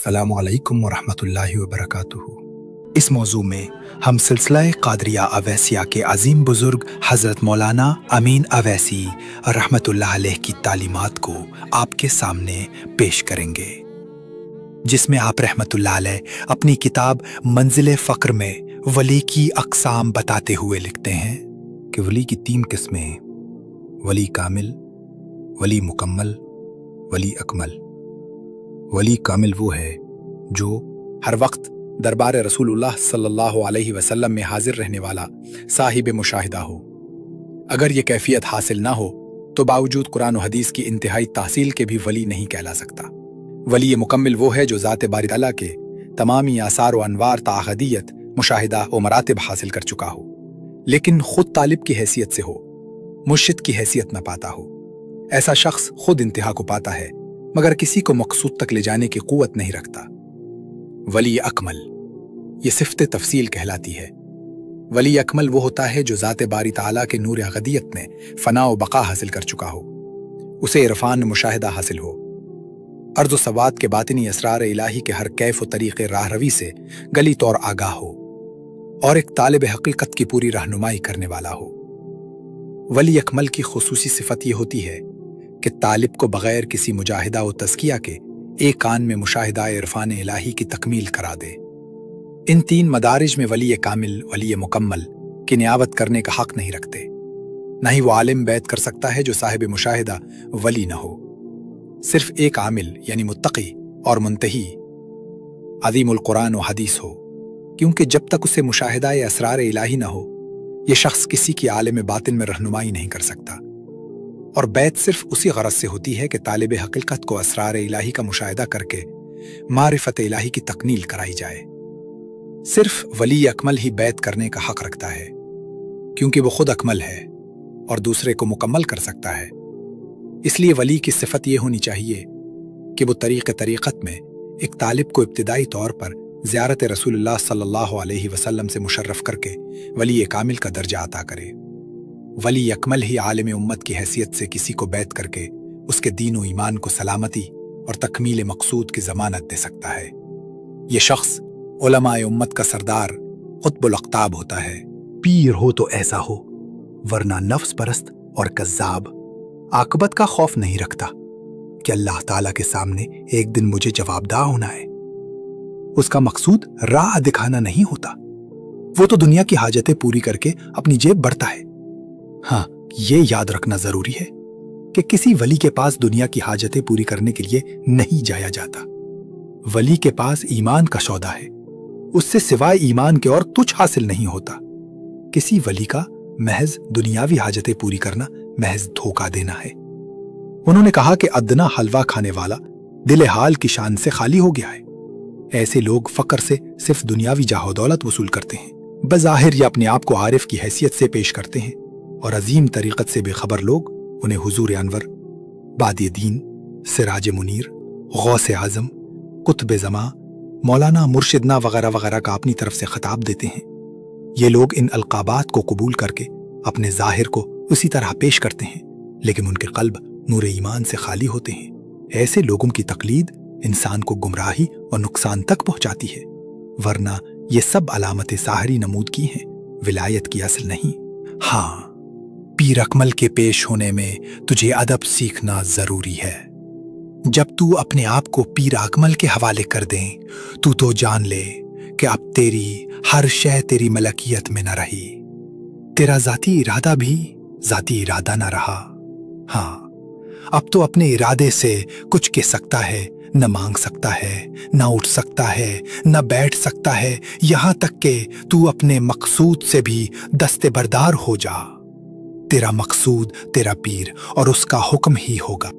अस्सलामु अलैकुम वरहमतुल्लाहि वबरकातुहू। इस मौजू में हम सिलसिला क़ादरिया अवैसिया के अजीम बुजुर्ग हज़रत मौलाना अमीन अवैसी रहमतुल्लाह अलैह की तालीमात को आपके सामने पेश करेंगे, जिसमें आप रहमतुल्लाह अलैह अपनी किताब मंजिल फ़क्र में वली की अक़साम बताते हुए लिखते हैं कि वली की 3 किस्में हैं: वली कामिल, वली मुकम्मल, वली अकमल। वली कामिल वो है जो हर वक्त दरबार रसूलुल्लाह सल्लल्लाहु अलैहि वसल्लम में हाजिर रहने वाला साहिब मुशाहिदा हो। अगर ये कैफियत हासिल ना हो तो बावजूद कुरान और हदीस की इंतहाई तासील के भी वली नहीं कहला सकता। वली मुकम्मिल वो है जो ज़ात बारी तआला के तमामी आसार व अनवार ताहदियत मुशाहिदा व मरातिब हासिल कर चुका हो, लेकिन खुद तालिब की हैसियत से हो, मुर्शिद की हैसियत न पाता हो। ऐसा शख्स खुद इंतहा को पाता है मगर किसी को मकसूद तक ले जाने की कुव्वत नहीं रखता। वली अकमल ये सिफ़्त तफसील कहलाती है। वली अकमल वो होता है जो ज़ात बारी ताला के नूर अगदियत में फ़ना व बका हासिल कर चुका हो, उसे इरफान मुशाहिदा हासिल हो, अर्ज़ व सवात के बातिनी असरार इलाही के हर कैफ व तरीक़े राह रवी से गली तौर आगाह हो और एक तालिब हकीकत की पूरी रहनुमाई करने वाला हो। वली अकमल की खुसूसी सिफ़त ये होती है कि तालिब को बग़ैर किसी मुजाहिदा व तज़किया के एक कान में मुशाहिदा इरफान इलाही की तकमील करा दे। इन 3 मदारिज में वली कामिल, वली मुकम्मल की नियाबत करने का हक़ नहीं रखते। न ही वो आलिम बैत कर सकता है जो साहिब मुशाहिदा वली न हो। सिर्फ एक आमिल यानी मुत्तकी और मुंतही अज़ीमुल कुरान व हदीस हो, क्योंकि जब तक उसे मुशाहिदा असरार इलाही न हो ये शख्स किसी की आलिम बातिन में रहनुमाई नहीं कर सकता। और बैत सिर्फ उसी गरज से होती है कि तालिब हकीकत को असरार इलाही का मुशाहिदा करके मारिफत इलाही की तकमील कराई जाए। सिर्फ वली अकमल ही बैत करने का हक रखता है, क्योंकि वो खुद अकमल है और दूसरे को मुकम्मल कर सकता है। इसलिए वली की सिफत यह होनी चाहिए कि वो तरीक़त में एक तालिब को इब्तिदाई तौर पर ज़ियारत रसूलुल्लाह सल्लल्लाहु अलैहि वसल्लम से मुशर्रफ करके वली कामिल का दर्जा अता करे। वली अकमल ही आलिम उम्मत की हैसियत से किसी को बैत करके उसके दीन व ईमान को सलामती और तकमील मकसूद की ज़मानत दे सकता है। ये शख्स उलमाए उम्मत का सरदार क़ुत्बुल अक़ताब होता है। पीर हो तो ऐसा हो, वरना नफ्स परस्त और कज़्ज़ाब आक़िबत का खौफ नहीं रखता कि अल्लाह ताला के सामने एक दिन मुझे जवाबदाह होना है। उसका मकसूद राह दिखाना नहीं होता, वो तो दुनिया की हाजतें पूरी करके अपनी जेब भरता है। हाँ, ये याद रखना जरूरी है कि किसी वली के पास दुनिया की हाजतें पूरी करने के लिए नहीं जाया जाता। वली के पास ईमान का सौदा है, उससे सिवाय ईमान के और तुच्छ हासिल नहीं होता। किसी वली का महज दुनियावी हाजतें पूरी करना महज धोखा देना है। उन्होंने कहा कि अदना हलवा खाने वाला दिल हाल की शान से खाली हो गया है। ऐसे लोग फकर से सिर्फ दुनियावी जाहो दौलत वसूल करते हैं, बज़ाहिर ये अपने आप को आरिफ की हैसियत से पेश करते हैं, और अजीम तरीक़त से बेखबर लोग उन्हें हुजूर अनवर, बादी दीन, सिराज मुनीर, गौसे आज़म, कुतुब ज़मा, मौलाना मुर्शिदना वगैरह वगैरह का अपनी तरफ से खिताब देते हैं। ये लोग इन अलक़ाबात को कबूल करके अपने ज़ाहिर को उसी तरह पेश करते हैं, लेकिन उनके क़ल्ब नूर ईमान से खाली होते हैं। ऐसे लोगों की तकलीद इंसान को गुमराही और नुकसान तक पहुँचाती है, वरना ये सब अलामतें साहरी नमूद की हैं, विलायत की असल नहीं। हाँ, पीर अकमल के पेश होने में तुझे अदब सीखना जरूरी है। जब तू अपने आप को पीर अकमल के हवाले कर दे, तू तो जान ले कि अब तेरी हर शय तेरी मलकियत में न रही, तेरा जाती इरादा भी जाती इरादा न रहा। हाँ, अब तो अपने इरादे से कुछ कह सकता है, न मांग सकता है, न उठ सकता है, न बैठ सकता है, यहां तक कि तू अपने मकसूद से भी दस्तेबरदार हो जा। तेरा मकसूद तेरा पीर और उसका हुक्म ही होगा।